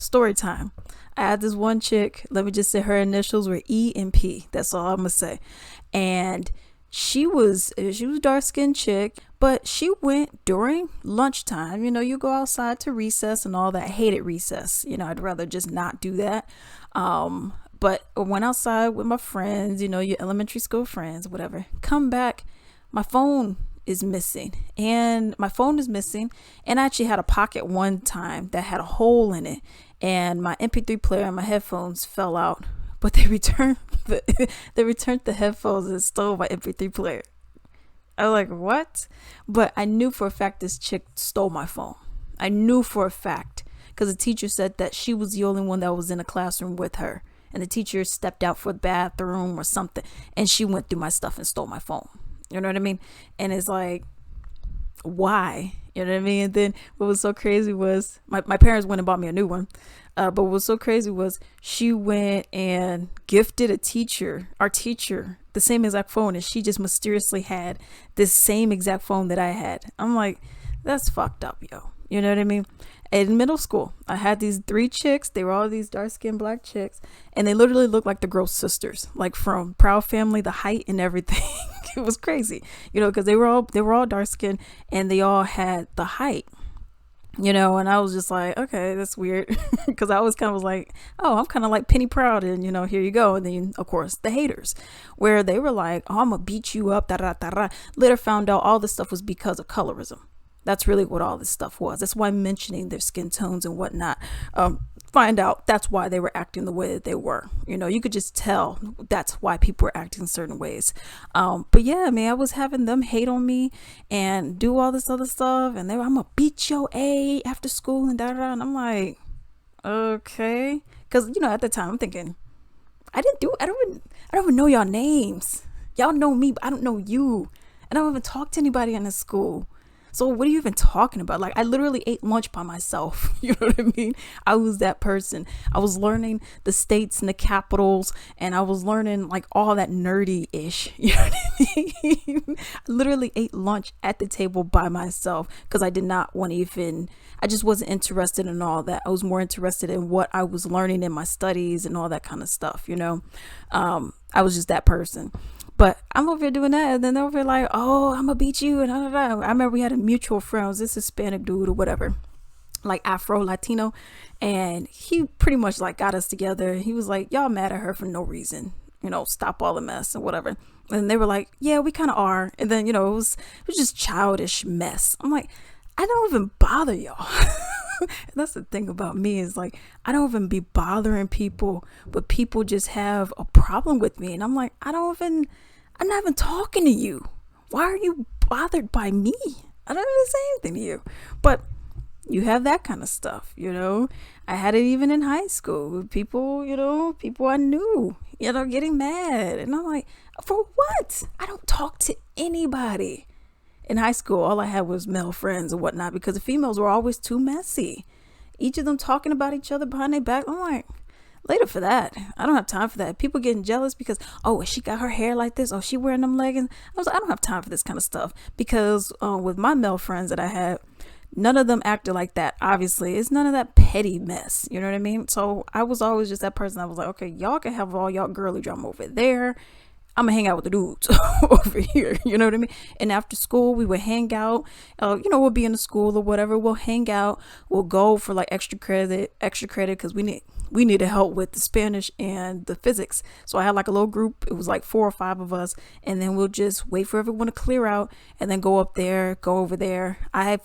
Storytime. I had this one chick, let me just say her initials were E and P. That's all I'm gonna say. And she was dark skinned chick, but she went during lunchtime. You go outside to recess and all that. I hated recess. I'd rather just not do that. But I went outside with my friends, your elementary school friends, whatever. Come back, my phone is missing. And my phone is missing. And I actually had a pocket one time that had a hole in it. And my MP3 player and my headphones fell out. But they returned they returned the headphones and stole my MP3 player. I was like, what? But I knew for a fact this chick stole my phone. I knew for a fact because the teacher said that she was the only one that was in the classroom with her. And the teacher stepped out for the bathroom or something. And she went through my stuff and stole my phone. You know what I mean? And it's like, why? You know what I mean? And then what was so crazy was my parents went and bought me a new one. But what was so crazy was she went and gifted our teacher, the same exact phone, and she just mysteriously had this same exact phone that I had. I'm like, that's fucked up, yo. You know what I mean? In middle school, I had these three chicks. They were all these dark-skinned black chicks, and they literally looked like the Gross Sisters, like from Proud Family, the height and everything. It was crazy, because they were all dark-skinned, and they all had the height. And I was just like, okay, that's weird. Because I always kind of was like, oh, I'm kind of like Penny Proud, and here you go. And then of course the haters, where they were like, oh, I'm gonna beat you up, da da da da. Later found out all this stuff was because of colorism. That's really what all this stuff was. That's why I'm mentioning their skin tones and whatnot. Find out that's why they were acting the way that they were. You could just tell that's why people were acting certain ways. But yeah, man, I was having them hate on me and do all this other stuff, and they were, I'm gonna beat your A after school and da da. And I'm like, okay, because at the time I'm thinking, I don't even know y'all names. Y'all know me, but I don't know you, and I don't even talk to anybody in this school. So what are you even talking about? Like, I literally ate lunch by myself. You know what I mean? I was that person. I was learning the states and the capitals, and I was learning like all that nerdy ish. You know what I mean? I literally ate lunch at the table by myself because I did not want to I just wasn't interested in all that. I was more interested in what I was learning in my studies and all that kind of stuff. I was just that person. But I'm over here doing that, and then they're over here like, oh, I'm gonna beat you, and da, da, da. I remember we had a mutual friend, this Hispanic dude or whatever, like Afro Latino, and he pretty much like got us together. He was like, y'all mad at her for no reason, stop all the mess and whatever. And they were like, yeah, we kind of are. And then it was just childish mess. I'm like, I don't even bother y'all. And that's the thing about me is like, I don't even be bothering people, but people just have a problem with me, and I'm like, I'm not even talking to you. Why are you bothered by me? I don't even say anything to you. But you have that kind of stuff, I had it even in high school. People I knew, getting mad. And I'm like, for what? I don't talk to anybody. In high school, all I had was male friends and whatnot because the females were always too messy. Each of them talking about each other behind their back. I'm like, later for that. I don't have time for that. People getting jealous because, oh, she got her hair like this. Oh, she wearing them leggings. I was like, I don't have time for this kind of stuff because with my male friends that I had, none of them acted like that. Obviously, it's none of that petty mess. You know what I mean? So I was always just that person. I was like, okay, y'all can have all y'all girly drama over there. I'm gonna hang out with the dudes over here. You know what I mean? And after school, we would hang out. We'll be in the school or whatever. We'll hang out. We'll go for like extra credit because we needed help with the Spanish and the physics. So I had like a little group. It was like 4 or 5 of us, and then we'll just wait for everyone to clear out and then go up there, go over there. I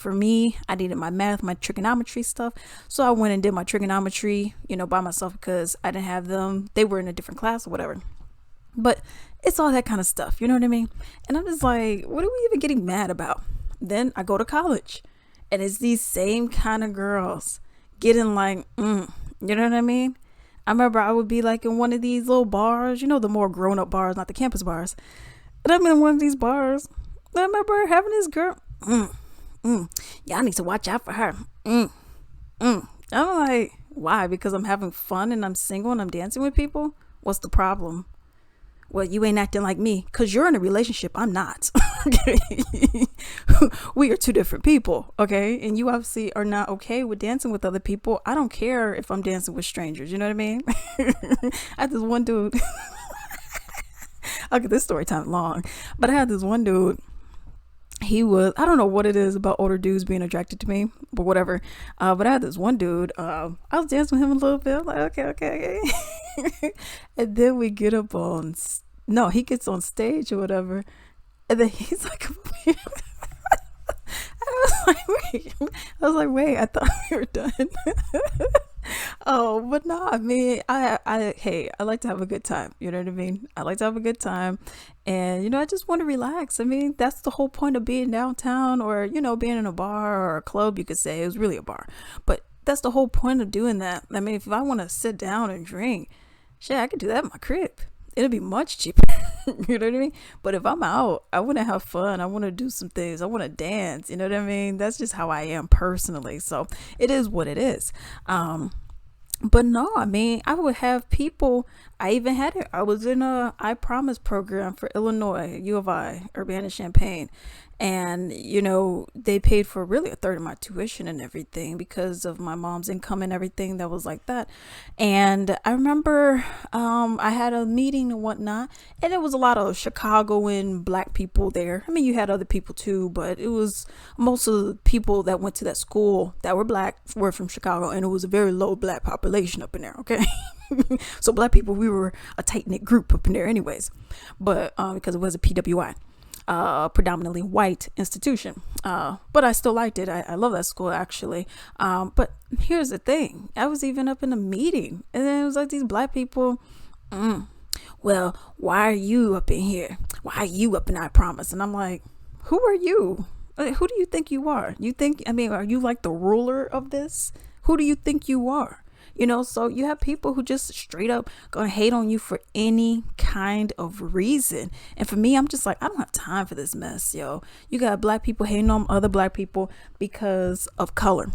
needed my math, my trigonometry stuff. So I went and did my trigonometry, by myself because I didn't have them. They were in a different class or whatever. But it's all that kind of stuff, you know what I mean? And I'm just like, what are we even getting mad about? Then I go to college, and it's these same kind of girls getting like, you know what I mean? I remember I would be like in one of these little bars, the more grown up bars, not the campus bars. But I'm in one of these bars. I remember having this girl, y'all need to watch out for her. I'm like, why? Because I'm having fun and I'm single and I'm dancing with people? What's the problem? Well, you ain't acting like me because you're in a relationship. I'm not. We are two different people, okay? And you obviously are not okay with dancing with other people. I don't care if I'm dancing with strangers, you know what I mean? I had this one dude. I'll get this story time long, but I had this one dude. I don't know what it is about older dudes being attracted to me, but whatever. But I had this one dude. I was dancing with him a little bit. I'm like, okay. And then we get up on, no, he gets on stage or whatever. And then he's like, wait, I thought we were done. Oh, but no, I mean, hey, I like to have a good time. You know what I mean? I like to have a good time. And, I just want to relax. I mean, that's the whole point of being downtown or, being in a bar or a club, you could say. It was really a bar. But that's the whole point of doing that. I mean, if I want to sit down and drink, shit, I could do that in my crib. It'll be much cheaper. You know what I mean? But if I'm out, I want to have fun. I want to do some things. I want to dance. You know what I mean? That's just how I am personally. So it is what it is. But no, I mean, I would have people. I even had it. I was in a I Promise program for Illinois, U of I, Urbana-Champaign. And, they paid for really a third of my tuition and everything because of my mom's income and everything that was like that. And I remember I had a meeting and whatnot, and it was a lot of Chicagoan black people there. I mean, you had other people too, but it was most of the people that went to that school that were black were from Chicago, and it was a very low black population up in there, okay? So black people, we were a tight-knit group up in there anyways, but because it was a PWI. Predominantly white institution, but I still liked it. I love that school actually. But here's the thing: I was even up in a meeting, and then it was like these black people. Well, why are you up in here? Why are you up in I Promise? And I'm like, who are you? Who do you think you are? Are you like the ruler of this? Who do you think you are? So you have people who just straight up gonna hate on you for any kind of reason. And for me, I'm just like, I don't have time for this mess, yo. You got black people hating on other black people because of colorism.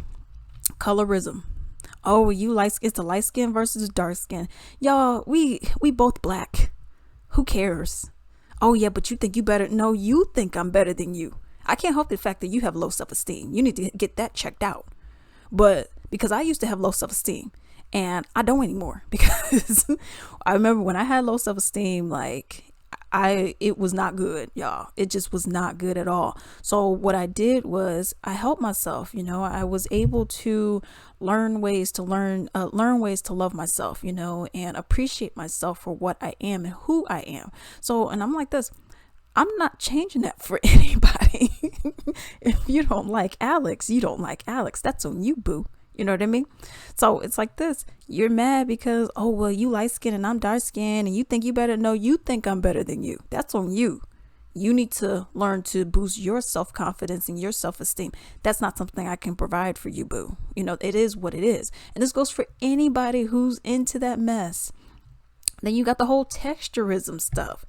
Oh, it's the light skin versus dark skin. Y'all, we both black. Who cares? Oh yeah, but you think you better. No, you think I'm better than you. I can't help the fact that you have low self-esteem. You need to get that checked out. But because I used to have low self-esteem, and I don't anymore, because I remember when I had low self-esteem, like it was not good, y'all. It just was not good at all. So what I did was I helped myself. I was able to learn ways to love myself, and appreciate myself for what I am and who I am. So, and I'm like this, I'm not changing that for anybody. If you don't like Alex, you don't like Alex. That's on you, boo. You know what I mean? So it's like this. You're mad because, oh, well, you light skin and I'm dark skin and you think you better. No, you think I'm better than you. That's on you. You need to learn to boost your self-confidence and your self-esteem. That's not something I can provide for you, boo. It is what it is. And this goes for anybody who's into that mess. Then you got the whole texturism stuff.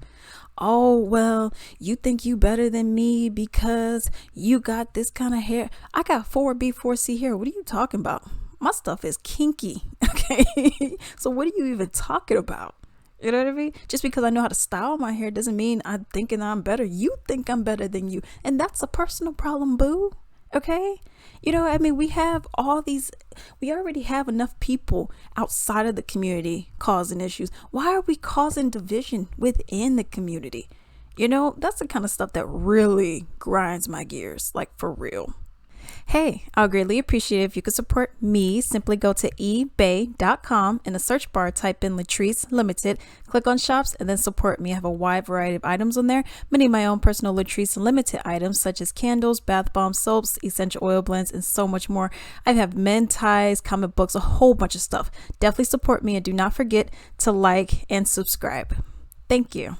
Oh, well, you think you better than me because you got this kind of hair. I got 4B, 4C hair. What are you talking about? My stuff is kinky. Okay. So what are you even talking about? You know what I mean? Just because I know how to style my hair doesn't mean I'm thinking I'm better. You think I'm better than you. And that's a personal problem, boo. Okay. We already have enough people outside of the community causing issues. Why are we causing division within the community? That's the kind of stuff that really grinds my gears, like for real. Hey, I'll greatly appreciate it if you could support me. Simply go to ebay.com. In the search bar, type in Latrice Limited, click on shops, and then support me. I have a wide variety of items on there. Many of my own personal Latrice Limited items, such as candles, bath bombs, soaps, essential oil blends, and so much more. I have men ties, comic books, a whole bunch of stuff. Definitely support me, and do not forget to like and subscribe. Thank you.